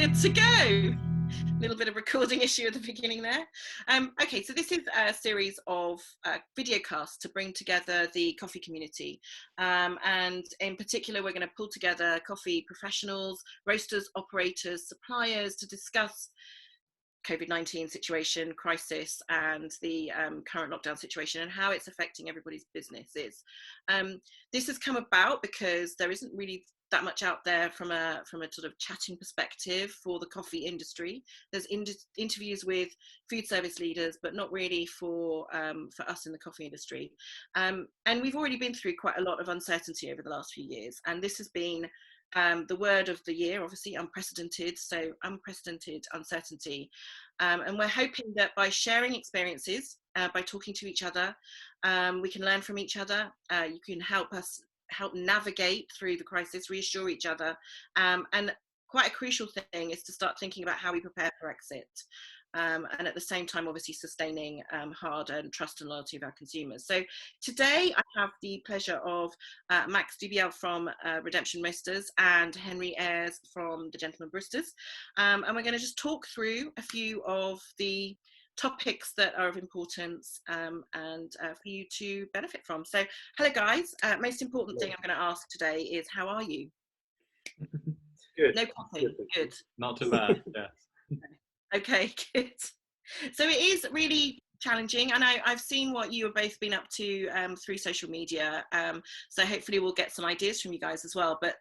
good to go. A little bit of recording issue at the beginning there. Okay, so this is a series of video casts to bring together the coffee community. And in particular, we're going to pull together coffee professionals, roasters, operators, suppliers to discuss COVID-19 situation, crisis, and the current lockdown situation and how it's affecting everybody's businesses. This has come about because there isn't really that much out there from a sort of chatting perspective for the coffee industry. There's interviews with food service leaders, but not really for us in the coffee industry. And we've already been through quite a lot of uncertainty over the last few years, and this has been the word of the year, obviously, unprecedented. So unprecedented uncertainty. And we're hoping that by sharing experiences, by talking to each other, we can learn from each other. You can help navigate through the crisis, reassure each other. And quite a crucial thing is to start thinking about how we prepare for exit. And at the same time, obviously sustaining hard-earned trust and loyalty of our consumers. So today I have the pleasure of Max Dubiel from Redemption Roasters and Henry Ayers from the Gentlemen Baristas. And we're going to just talk through a few of the topics that are of importance and for you to benefit from. So hello guys, most important thing I'm going to ask today is how are you? Good. No coffee. Good. Not too bad. Yeah. Okay, good. So it is really challenging, and I've seen what you have both been up to through social media. So hopefully we'll get some ideas from you guys as well. But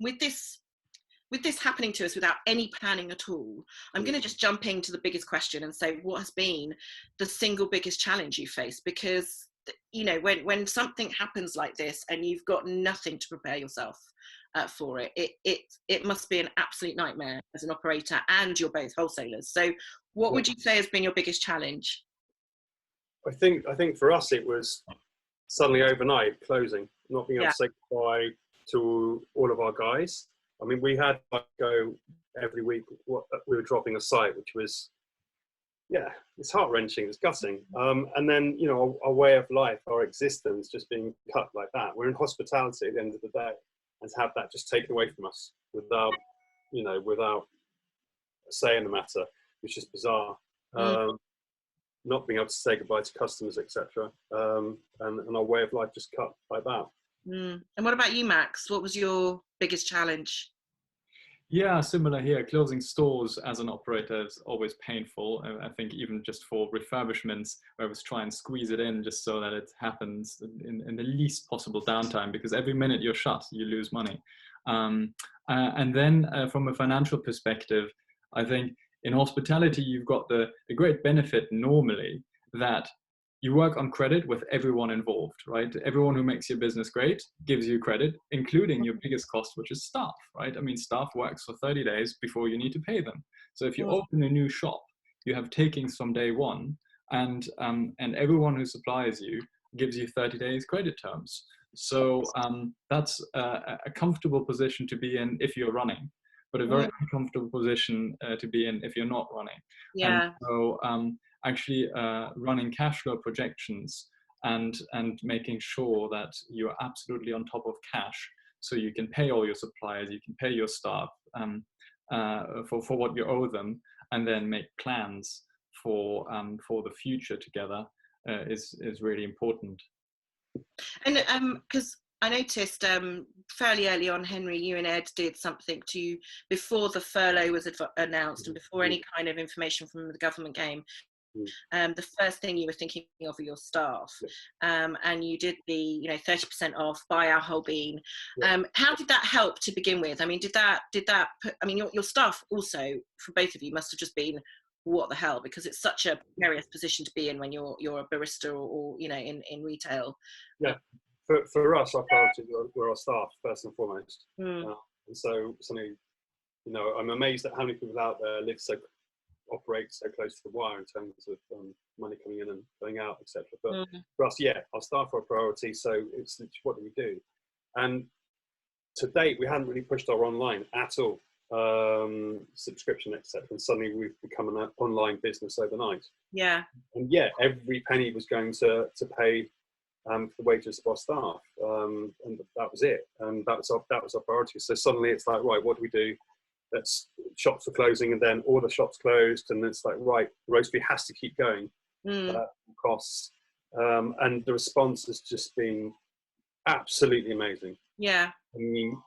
with this happening to us without any planning at all, I'm going to just jump into the biggest question and say, what has been the single biggest challenge you faced? Because, you know, when something happens like this and you've got nothing to prepare yourself for it must be an absolute nightmare as an operator, and you're both wholesalers. So what would you say has been your biggest challenge? I think for us it was suddenly overnight closing, not being able to say goodbye to all of our guys. I mean, we had to go every week. We were dropping a site, which was, it's heart-wrenching, it's gutting. And then, you know, our way of life, our existence just being cut like that. We're in hospitality at the end of the day, and to have that just taken away from us without a say in the matter, which is bizarre. Not being able to say goodbye to customers, etc. And our way of life just cut like that. And what about you, Max? What was your biggest challenge? Yeah, similar here. Closing stores as an operator is always painful. I think even just for refurbishments, I always try and squeeze it in just so that it happens in the least possible downtime, because every minute you're shut, you lose money. And then from a financial perspective, I think in hospitality, you've got the great benefit normally that you work on credit with everyone involved, right? Everyone who makes your business great gives you credit, including your biggest cost, which is staff, right? I mean, staff works for 30 days before you need to pay them. So if you open a new shop, you have takings from day one, and everyone who supplies you gives you 30 days credit terms. So that's a comfortable position to be in if you're running, but a very uncomfortable position to be in if you're not running. Yeah. And so actually running cash flow projections and making sure that you're absolutely on top of cash, so you can pay all your suppliers, you can pay your staff for what you owe them, and then make plans for the future together is really important. And because I noticed fairly early on, Henry, you and Ed did something before the furlough was announced and before any kind of information from the government came. The first thing you were thinking of are your staff, and you did the 30% off, buy our whole bean. How did that help to begin with? I mean, did that put, I mean, your staff also, for both of you, must have just been, what the hell, because it's such a precarious position to be in when you're a barista or in retail. For us, our priority were our staff first and foremost. And so something, I'm amazed at how many people out there operate so close to the wire in terms of money coming in and going out, etc. But for us, our staff are a priority. So it's what do we do? And to date, we hadn't really pushed our online at all, subscription, etc. And suddenly we've become an online business overnight. Yeah. And every penny was going to pay for the wages of our staff, and that was it. And that was our priority. So suddenly it's like, right, what do we do? that's shops are closing, and then all the shops closed, and it's like, right, the roastery has to keep going. Costs, and the response has just been absolutely amazing. Yeah. I mean,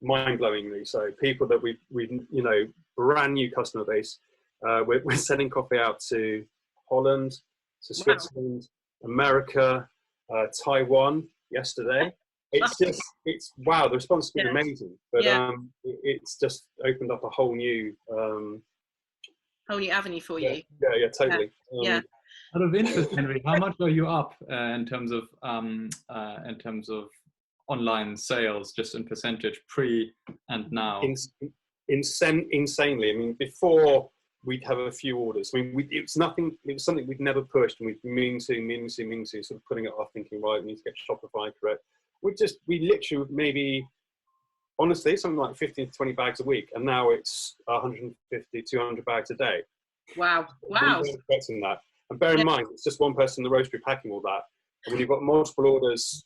mind-blowingly so. People that we you know, brand new customer base. We're sending coffee out to Holland, to Switzerland, America, Taiwan yesterday. It's just, it's wow, the response has been amazing. But it's just opened up a whole new avenue for you. Yeah, totally. Out of interest, Henry, how much are you up in terms of online sales, just in percentage, pre and now? Insanely. I mean, before we'd have a few orders. I mean, it was something we'd never pushed, and we'd mean to, sort of putting it off, thinking, right, we need to get Shopify correct. We literally maybe, honestly, something like 15 to 20 bags a week, and now it's 150, 200 bags a day. Wow. We weren't expecting that. And bear in mind, it's just one person in the roastery packing all that. And when you've got multiple orders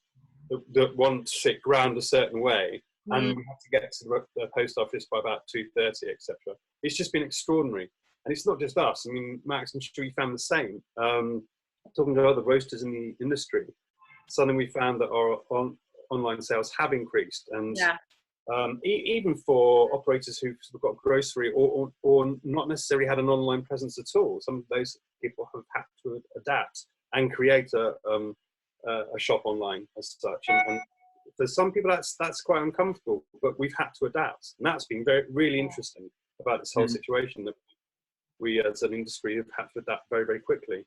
that want shit ground a certain way, and we have to get to the post office by about 2:30, etc. It's just been extraordinary. And it's not just us. I mean, Max, I'm sure you found the same. Talking to other roasters in the industry, suddenly we found that our online sales have increased. And even for operators who've sort of got grocery or not necessarily had an online presence at all, some of those people have had to adapt and create a shop online as such. And for some people, that's quite uncomfortable, but we've had to adapt. And that's been really interesting about this whole situation, that we as an industry have had to adapt very, very quickly.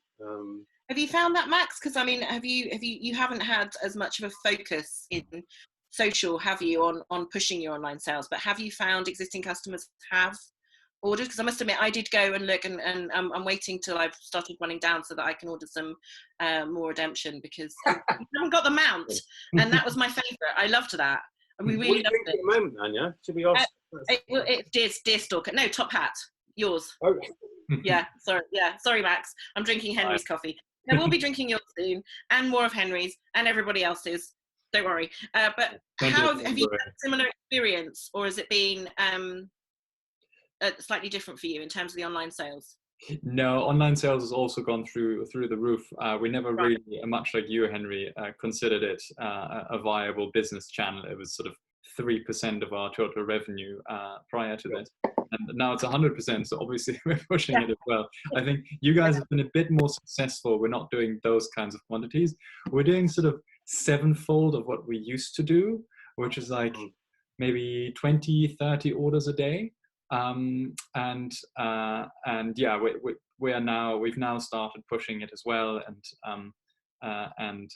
Have you found that, Max? Because I mean, you haven't had as much of a focus in social, have you, on pushing your online sales? But have you found existing customers have ordered? Because I must admit, I did go and look, and I'm waiting till I've started running down so that I can order some more redemption, because I haven't got the mount, and that was my favourite. I loved that, and we really loved it. At the moment, Anya, should we ask? It's Deer Stalker. No, Top Hat. Yours. Oh. Yeah, sorry, Max. I'm drinking Henry's coffee. I will be drinking yours soon, and more of Henry's, and everybody else's. Don't worry. But have you had a similar experience, or has it been slightly different for you in terms of the online sales? No, online sales has also gone through the roof. We never really, much like you, Henry, considered it a viable business channel. It was sort of 3% of our total revenue prior to this. And now it's 100%, so obviously we're pushing it as well. I think you guys have been a bit more successful. We're not doing those kinds of quantities. We're doing sort of 7-fold of what we used to do, which is like maybe 20, 30 orders a day. And yeah, we've now started pushing it as well. And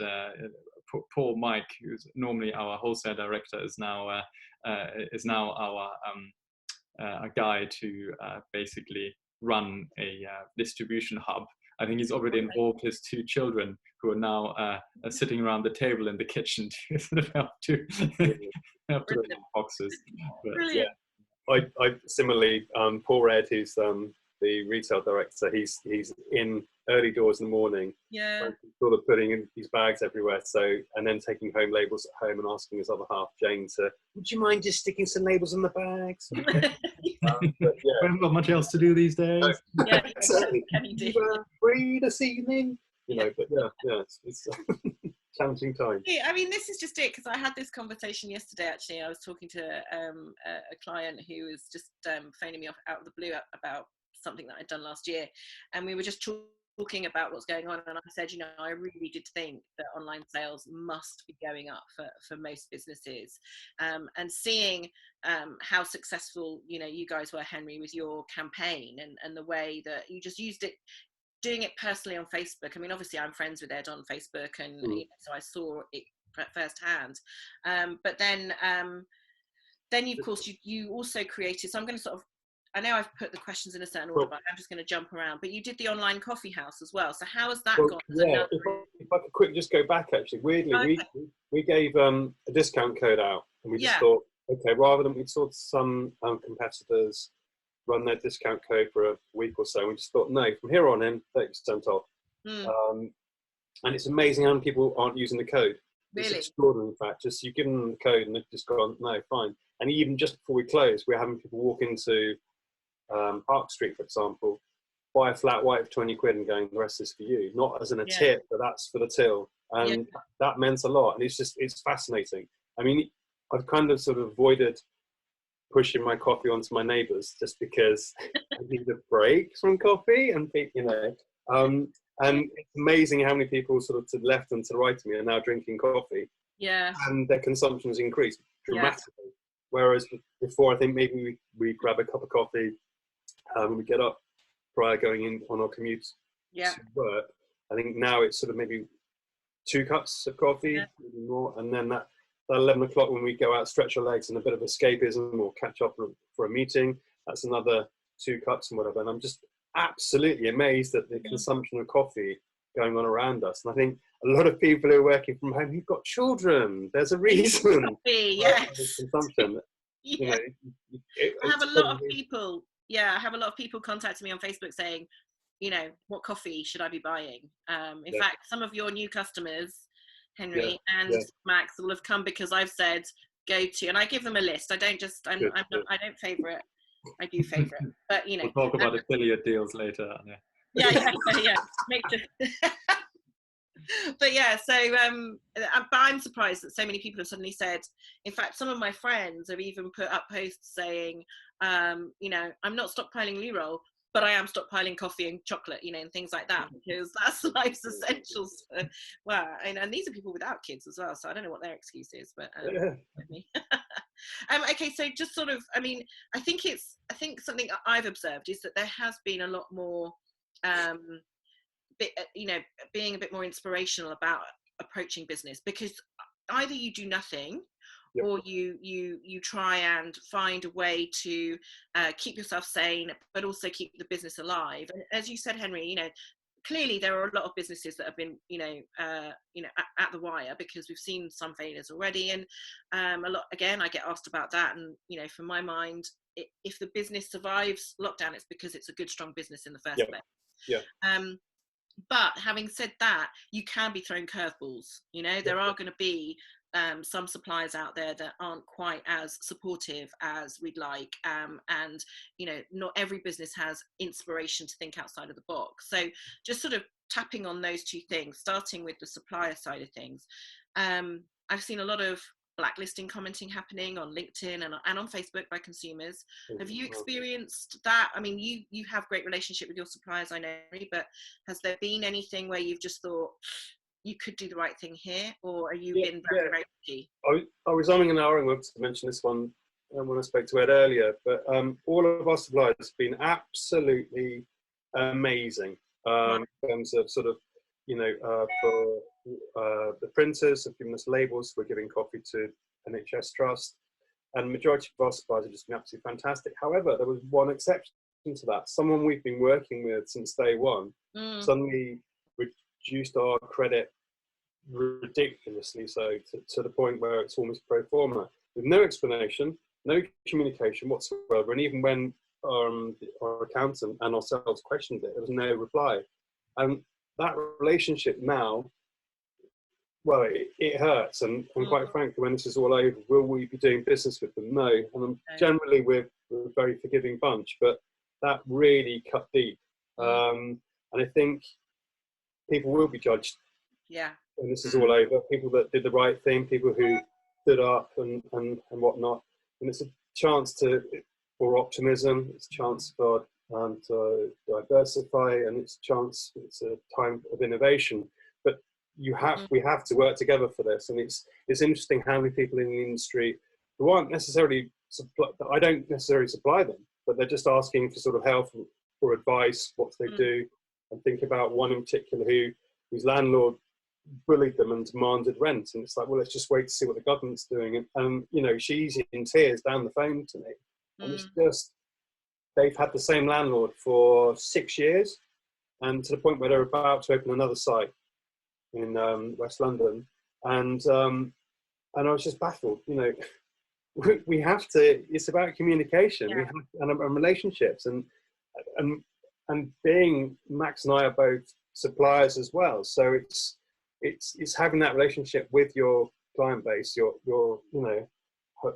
poor Mike, who's normally our wholesale director, is now our a guy to basically run a distribution hub. I think he's already involved his 2 children, who are now sitting around the table in the kitchen to sort of help to open boxes. Brilliant. I similarly, poor Ed, who's the retail director, he's in early doors in the morning, sort of putting in these bags everywhere, and then taking home labels at home and asking his other half, Jane, would you mind just sticking some labels in the bags? We haven't got much else to do these days. Exactly. Can you do free this evening? But it's challenging time. I mean, this is just it, because I had this conversation yesterday. Actually, I was talking to a client who was just phoning me out of the blue about something that I'd done last year, and we were just talking about what's going on, and I said, I really did think that online sales must be going up for most businesses, and seeing how successful you guys were, Henry, with your campaign, and the way that you just used it, doing it personally on Facebook. I mean, obviously I'm friends with Ed on Facebook, and so I saw it firsthand, but then you, of course, you also created, so I'm going to sort of, I know I've put the questions in a certain order, but I'm just going to jump around. But you did the online coffee house as well. So how has that gone? Yeah, if I could quickly just go back, actually, weirdly, we gave a discount code out, and we just thought, okay, rather than, we saw some competitors run their discount code for a week or so, and we just thought, no, from here on in, 30% off. And it's amazing how many people aren't using the code. Really? It's extraordinary, in fact. Just you give them the code and they've just gone, no, fine. And even just before we close, we're having people walk into Park Street, for example, buy a flat white for 20 quid and going, the rest is for you. Not as in a tip, but that's for the till. And that meant a lot. And it's fascinating. I mean, I've kind of sort of avoided pushing my coffee onto my neighbours just because I need a break from coffee, and and it's amazing how many people sort of to the left and to the right of me are now drinking coffee. Yeah. And their consumption has increased dramatically. Whereas before, I think maybe we grab a cup of coffee when we get up prior going in on our commute to work. I think now it's sort of maybe 2 cups of coffee, maybe more, and then that 11 o'clock when we go out, stretch our legs and a bit of escapism or catch up for a meeting, that's another 2 cups and whatever. And I'm just absolutely amazed at the consumption of coffee going on around us. And I think a lot of people who are working from home, you've got children, there's a reason for this consumption. You know, I have a lot of people, I have a lot of people contacting me on Facebook saying, you know, what coffee should I be buying? In fact, some of your new customers, Henry and Max, will have come because I've said go to, and I give them a list. I don't just, I don't favourite. I do favourite, but you know. We'll talk about affiliate deals later, Anya. Yeah. Make sure. But yeah, so but I'm surprised that so many people have suddenly said. In fact, some of my friends have even put up posts saying, you know, I'm not stockpiling loo roll, but I am stockpiling coffee and chocolate, you know, and things like that, because that's life's essentials. And these are people without kids as well, so I don't know what their excuse is, but okay, so just sort of, I mean, I think something I've observed is that there has been a lot more, you know, being a bit more inspirational about approaching business, because either you do nothing, or you try and find a way to keep yourself sane, but also keep the business alive. And as you said, Henry, you know, clearly there are a lot of businesses that have been, at the wire, because we've seen some failures already, and a lot. Again, I get asked about that, and you know, from my mind, if the business survives lockdown, it's because it's a good, strong business in the first place. But having said that, you can be thrown curveballs. You know, there are going to be some suppliers out there that aren't quite as supportive as we'd like, and you know, not every business has inspiration to think outside of the box. So just sort of tapping on those 2 things, starting with the supplier side of things. I've seen a lot of blacklisting commenting happening on LinkedIn and on Facebook by consumers. Have you experienced that? I mean, you have great relationship with your suppliers, I know, but has there been anything where you've just thought you could do the right thing here, or are you been very, very lucky? I was umming and ahhing whether to mention this one when I spoke to Ed earlier, but all of our suppliers have been absolutely amazing in terms of sort of, you know, for the printers have given us labels. We're giving coffee to NHS Trust, and the majority of our suppliers have just been absolutely fantastic. However, there was one exception to that. Someone we've been working with since day one suddenly reduced our credit ridiculously, so to the point where it's almost pro forma, with no explanation, no communication whatsoever. And even when our accountant and ourselves questioned it, there was no reply. And that relationship now, well, it hurts. And quite frankly, when this is all over, will we be doing business with them? No. And generally, we're a very forgiving bunch, but that really cut deep. And I think people will be judged. When this is all over, people that did the right thing, people who stood up and whatnot. And it's a chance for optimism, it's a chance for to diversify, and it's a time of innovation. But we have to work together for this. And it's interesting how many people in the industry who aren't necessarily, I don't necessarily supply them, but they're just asking for sort of help or advice, what they do. And think about one in particular whose landlord bullied them and demanded rent, and it's like, well, let's just wait to see what the government's doing. And you know, she's in tears down the phone to me, and it's just, they've had the same landlord for 6 years, and to the point where they're about to open another site in West London, and I was just baffled. You know, we have to. It's about communication, we have, and relationships, and being, Max and I are both suppliers as well, so it's having that relationship with your client base, your you know,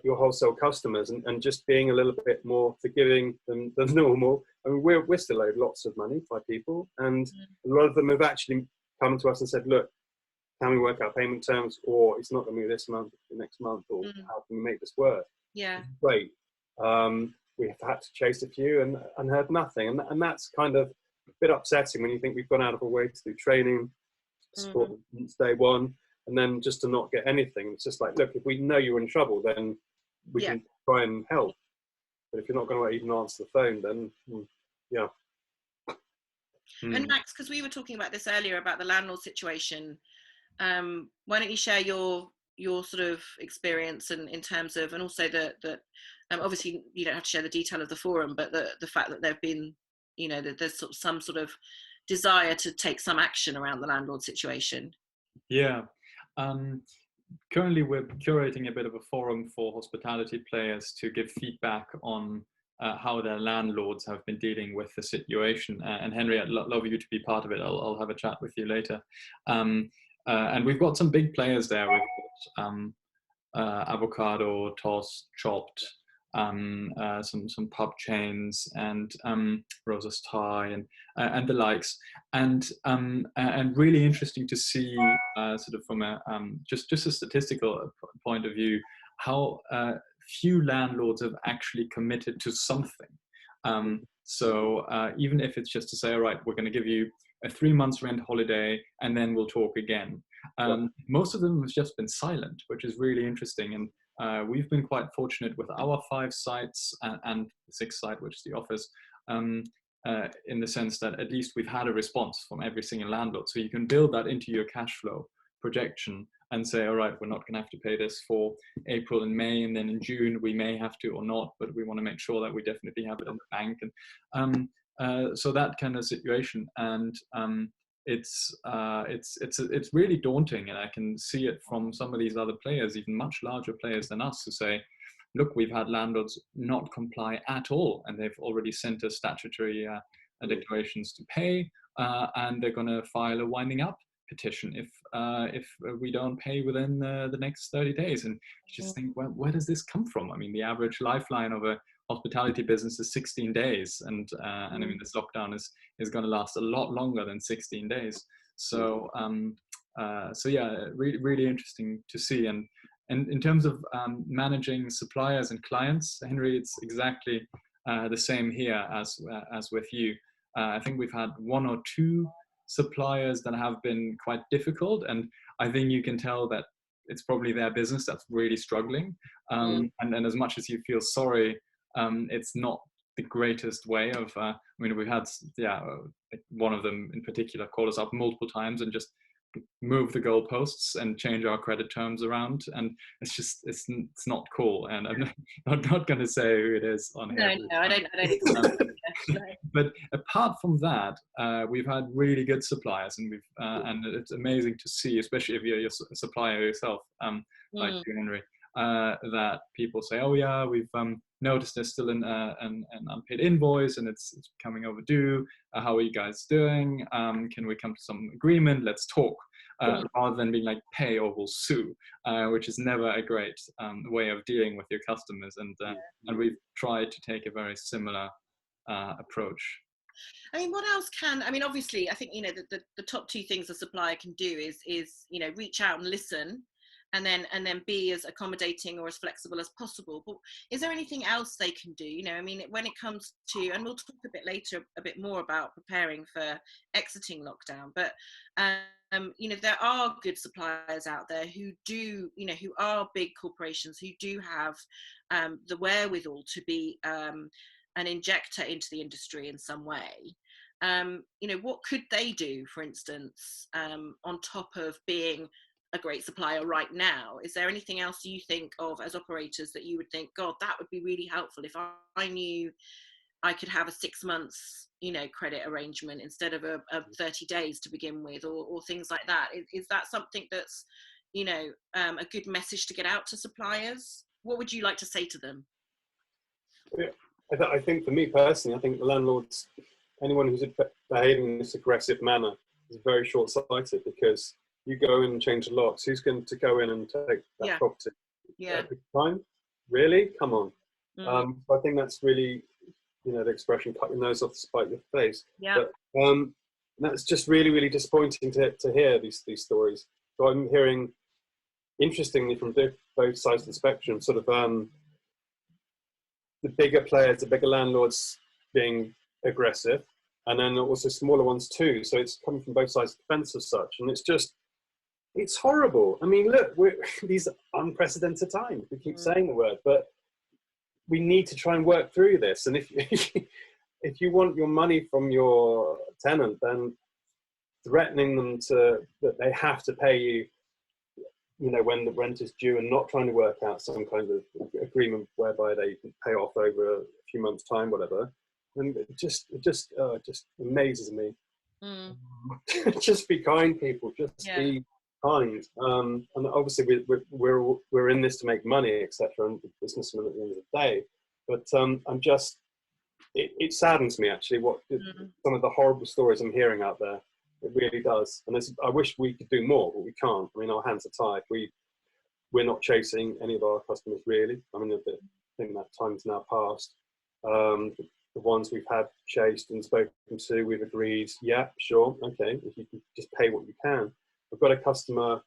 your wholesale customers, and just being a little bit more forgiving than normal. I mean, we're still owed lots of money by people, and a lot of them have actually come to us and said, look, can we work out payment terms, or it's not going to be this month, the next month, or how can we make this work? Yeah. Great. We've had to chase a few and heard nothing. And that's kind of a bit upsetting when you think we've gone out of our way to do training, support since day one, and then just to not get anything. It's just like, look, if we know you're in trouble, then we can try and help. But if you're not going to even answer the phone, then yeah. And Max, because we were talking about this earlier about the landlord situation, why don't you share your sort of experience and in terms of, and also that obviously you don't have to share the detail of the forum, but the fact that there've been, you know, that there's some sort of desire to take some action around the landlord situation. Yeah. Currently we're curating a bit of a forum for hospitality players to give feedback on how their landlords have been dealing with the situation. And Henry, I'd love you to be part of it. I'll have a chat with you later. And we've got some big players there. We've got Avocado, Toast, Chopped, some pub chains, and Rosa's Thai, and the likes. And really interesting to see, sort of from a just a statistical point of view, how few landlords have actually committed to something. So even if it's just to say, all right, we're going to give you a 3 months rent holiday and then we'll talk again. Most of them have just been silent, which is really interesting. And we've been quite fortunate with our 5 sites and the 6th site, which is the office, in the sense that at least we've had a response from every single landlord. So you can build that into your cash flow projection and say, all right, we're not going to have to pay this for April and May, and then in June we may have to or not, but we want to make sure that we definitely have it in the bank. And so that kind of situation. And it's really daunting, and I can see it from some of these other players, even much larger players than us, who say, look, we've had landlords not comply at all, and they've already sent us statutory declarations to pay, and they're going to file a winding up petition if we don't pay within the next 30 days. And you just think, well, where does this come from? I mean, the average lifeline of a hospitality business is 16 days, and I mean, this lockdown is going to last a lot longer than 16 days. So so yeah, really interesting to see. And in terms of managing suppliers and clients, Henry, it's exactly the same here as with you. I think we've had 1 or 2 suppliers that have been quite difficult, and I think you can tell that it's probably their business that's really struggling. And as much as you feel sorry, it's not the greatest way of, I mean, we've had, one of them in particular call us up multiple times and just move the goalposts and change our credit terms around, and it's just it's not cool. And I'm not going to say who it is on here. No, I don't. But apart from that, we've had really good suppliers, and we've and it's amazing to see, especially if you're a supplier yourself, like you, Henry, that people say, oh yeah, we've noticed there's still an unpaid invoice and it's becoming overdue. How are you guys doing? Can we come to some agreement? Let's talk. Rather than being like, pay or we'll sue, which is never a great way of dealing with your customers. And we've tried to take a very similar approach. I mean, what else can, I mean, obviously, I think, you know, the top 2 things a supplier can do is, you know, reach out and listen, and then be as accommodating or as flexible as possible. But is there anything else they can do? You know, I mean, when it comes to, and we'll talk a bit later a bit more about preparing for exiting lockdown, but you know, there are good suppliers out there who do, you know, who are big corporations who do have the wherewithal to be an injector into the industry in some way. You know, what could they do, for instance, on top of being a great supplier right now? Is there anything else you think of as operators that you would think, God, that would be really helpful if I knew I could have a 6 months, you know, credit arrangement instead of a 30 days to begin with, or things like that? Is that something that's, you know, a good message to get out to suppliers? What would you like to say to them? Yeah, I think for me personally, I think the landlords, anyone who's behaving in this aggressive manner is very short-sighted, because you go in and change the locks, who's going to go in and take that property every time? really? Come on. Mm. I think that's really, the expression "cut your nose off to spite your face." Yeah. But that's just really, really disappointing to hear these stories. So I'm hearing, interestingly, from both sides of the spectrum, sort of the bigger players, the bigger landlords being aggressive, and then also smaller ones too. So it's coming from both sides of the fence as such, and it's horrible. I mean, look, these unprecedented times. We keep saying the word, but we need to try and work through this. And if if you want your money from your tenant, then threatening them that they have to pay you, when the rent is due, and not trying to work out some kind of agreement whereby they pay off over a few months' time, whatever. And it just amazes me. Just be kind, people. Just be kind. And obviously, we're in this to make money, etc. And businessmen at the end of the day. But I'm just, it saddens me actually some of the horrible stories I'm hearing out there. It really does. And I wish we could do more, but we can't. I mean, our hands are tied. We're not chasing any of our customers really. I mean, I think that time's now passed. The ones we've had chased and spoken to, we've agreed, yeah, sure, okay, if you can just pay what you can. I've got a customer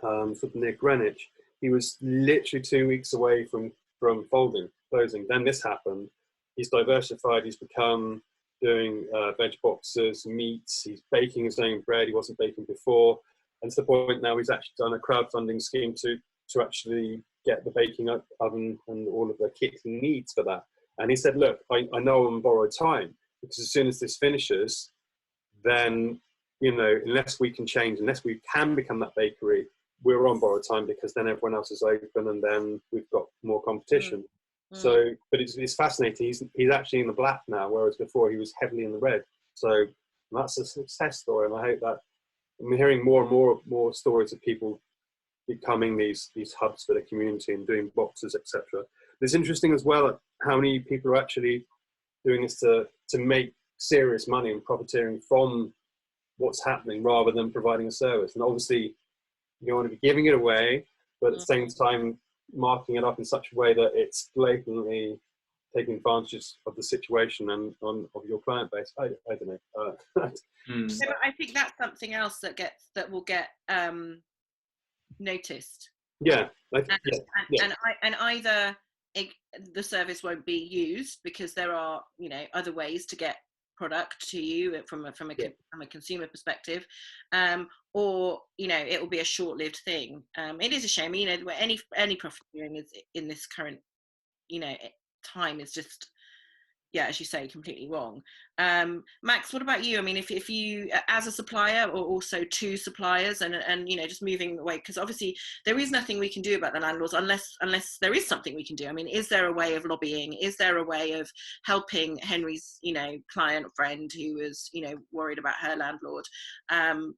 sort of near Greenwich. He was literally 2 weeks away from closing. Then this happened. He's diversified. He's become doing veg boxes, meats. He's baking his own bread. He wasn't baking before. And to the point now he's actually done a crowdfunding scheme to actually get the baking oven and all of the kit he needs for that. And he said, look, I know I'm on borrowed time, because as soon as this finishes, then, unless we can change, unless we can become that bakery, we're on borrowed time, because then everyone else is open and then we've got more competition. So, but it's fascinating. He's actually in the black now, whereas before he was heavily in the red. So that's a success story. And I hope that I'm hearing more and more stories of people becoming these hubs for the community and doing boxes, etc. It's interesting as well how many people are actually doing this to make serious money and profiteering from what's happening rather than providing a service. And obviously you don't want to be giving it away, but at the same time marking it up in such a way that it's blatantly taking advantage of the situation and of your client base. I don't know. But I think that's something else that will get noticed. Yeah. And either the service won't be used because there are other ways to get product to you from a consumer perspective, or it will be a short-lived thing. It is a shame, any profiteering is in this current time is just, as you say, completely wrong. Max, what about you? I mean, if you, as a supplier or also to suppliers, and just moving away, because obviously there is nothing we can do about the landlords unless there is something we can do. I mean, is there a way of lobbying? Is there a way of helping Henry's client or friend who was worried about her landlord?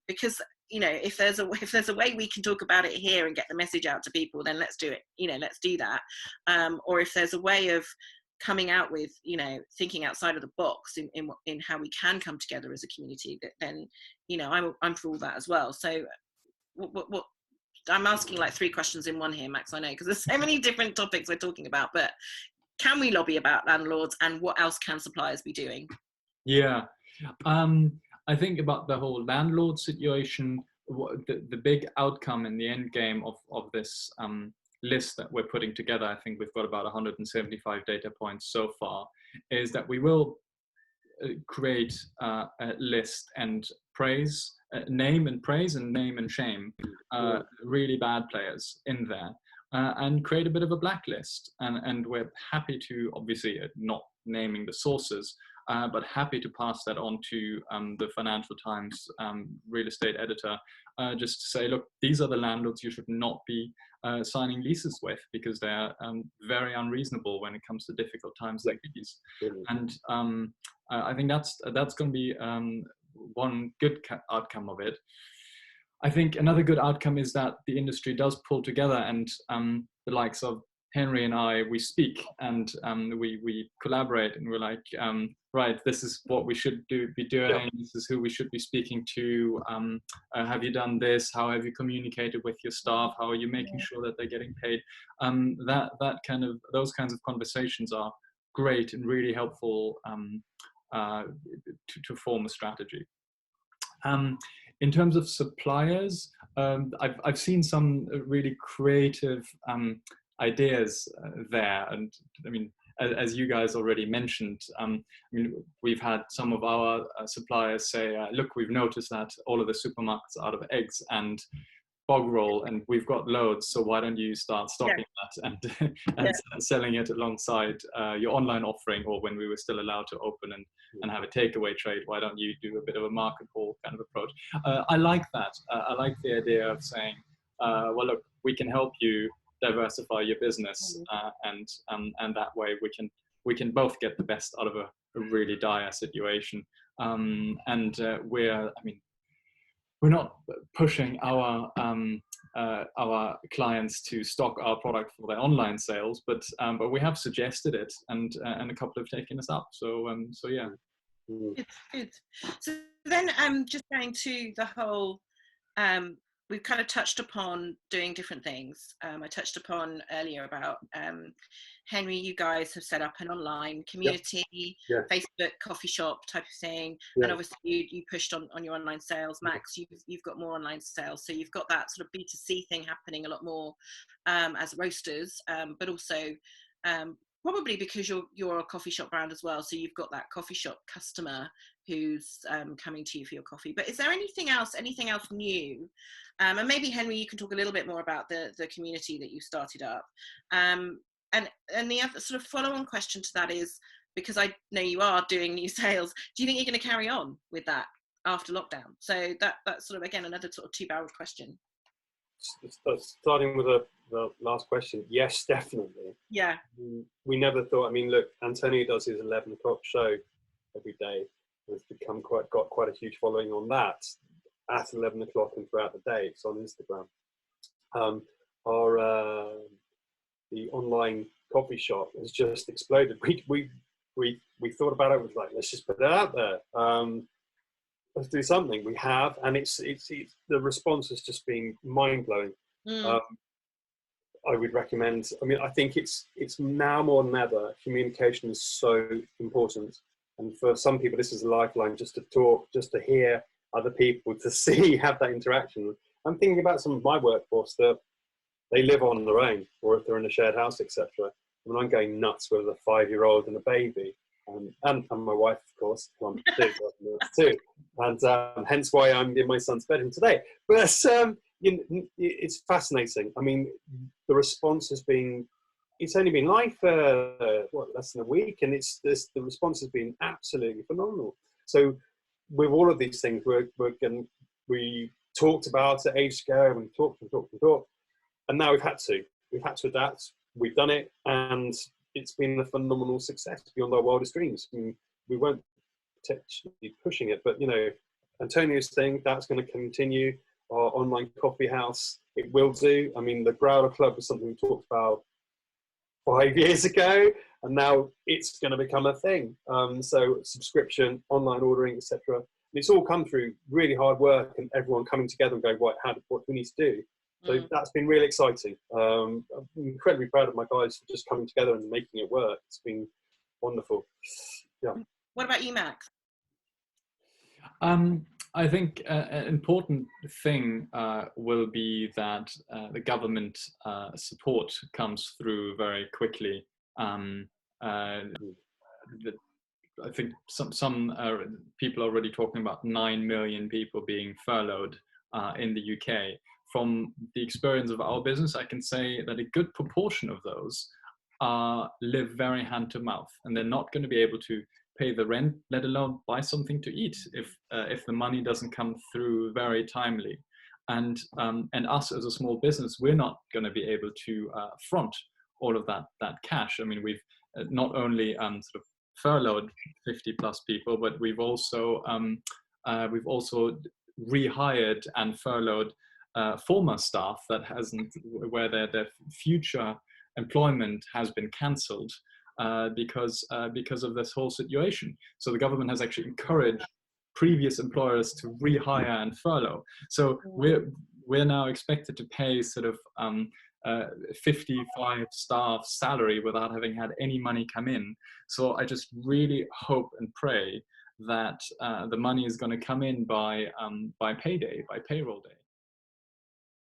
Because if there's a way we can talk about it here and get the message out to people, then let's do it. Let's do that. Or if there's a way of coming out with thinking outside of the box in how we can come together as a community, then I'm for all that as well. So what I'm asking like 3 questions in one here, Max, I know, because there's so many different topics we're talking about, but can we lobby about landlords, and what else can suppliers be doing? I think about the whole landlord situation, the big outcome in the end game of this list that we're putting together, I think we've got about 175 data points so far, is that we will create a list and praise, name and praise and name and shame really bad players in there, and create a bit of a blacklist. And we're happy to, obviously not naming the sources, but happy to pass that on to the Financial Times real estate editor, just to say, look, these are the landlords you should not be signing leases with, because they're very unreasonable when it comes to difficult times like these. And I think that's going to be one good outcome of it. I think another good outcome is that the industry does pull together, and the likes of Henry and I, we speak and we collaborate, and we're like, right, this is what we should be doing. Yeah. This is who we should be speaking to. Have you done this? How have you communicated with your staff? How are you making sure that they're getting paid? Those kinds of conversations are great and really helpful to form a strategy. In terms of suppliers, I've seen some really creative ideas there, and I mean, as you guys already mentioned, I mean, we've had some of our suppliers say, look, we've noticed that all of the supermarkets are out of eggs and bog roll, and we've got loads, so why don't you start stocking that and selling it alongside your online offering, or when we were still allowed to open and have a takeaway trade, why don't you do a bit of a market hall kind of approach? I like that. I like the idea of saying, well, look, we can help you diversify your business, and that way we can both get the best out of a really dire situation. We're not pushing our clients to stock our product for their online sales, but we have suggested it, and a couple have taken us up. So yeah. It's good. So then, just going to the whole. We've kind of touched upon doing different things. I touched upon earlier about Henry, you guys have set up an online community, Facebook coffee shop type of thing, and obviously you pushed on your online sales. Max, you've got more online sales, so you've got that sort of B2C thing happening a lot more as roasters, but also probably because you're a coffee shop brand as well, so you've got that coffee shop customer who's coming to you for your coffee. But is there anything else new? And maybe Henry, you can talk a little bit more about the community that you started up. And the other sort of follow-on question to that is, because I know you are doing new sales, do you think you're going to carry on with that after lockdown? So that's sort of, again, another sort of two-barreled question. Starting with the last question, yes, definitely. Yeah. We never thought. I mean, look, Antonio does his 11 o'clock show every day. Has got quite a huge following on that at 11 o'clock and throughout the day. It's on Instagram. The online coffee shop has just exploded. We thought about it. It was like, let's just put it out there. Let's do something. We have, and it's the response has just been mind blowing. I would recommend. I mean, I think it's now more than ever. Communication is so important, and for some people, this is a lifeline. Just to talk, just to hear other people, to see, have that interaction. I'm thinking about some of my workforce that they live on their own, or if they're in a shared house, etc. And I'm going nuts with a 5-year-old and a baby. And my wife, of course, too. And hence why I'm in my son's bedroom today. But it's fascinating. I mean, the response has been, it's only been live for less than a week, and the response has been absolutely phenomenal. So with all of these things, we talked about it ages ago, and we talked, and now we've had to adapt. We've done it, and it's been a phenomenal success beyond our wildest dreams. I mean, we weren't potentially pushing it, but Antonio's thing, that's going to continue. Our online coffee house, it will do. I mean, the Growler Club was something we talked about 5 years ago, and now it's going to become a thing. So subscription, online ordering, etc. It's all come through really hard work and everyone coming together and going, right, what do we need to do? So that's been really exciting. I'm incredibly proud of my guys for just coming together and making it work. It's been wonderful. Yeah. What about you, Max? I think an important thing will be that the government support comes through very quickly. I think some people are already talking about 9 million people being furloughed in the UK. From the experience of our business, I can say that a good proportion of those live very hand to mouth, and they're not going to be able to pay the rent, let alone buy something to eat if the money doesn't come through very timely. And us as a small business, we're not going to be able to front all of that cash. I mean, we've not only sort of furloughed 50 plus people, but we've also rehired and furloughed former staff that where their future employment has been cancelled because of this whole situation. So the government has actually encouraged previous employers to rehire and furlough. So we're now expected to pay sort of 55 staff salary without having had any money come in. So I just really hope and pray that the money is going to come in by payday, by payroll day.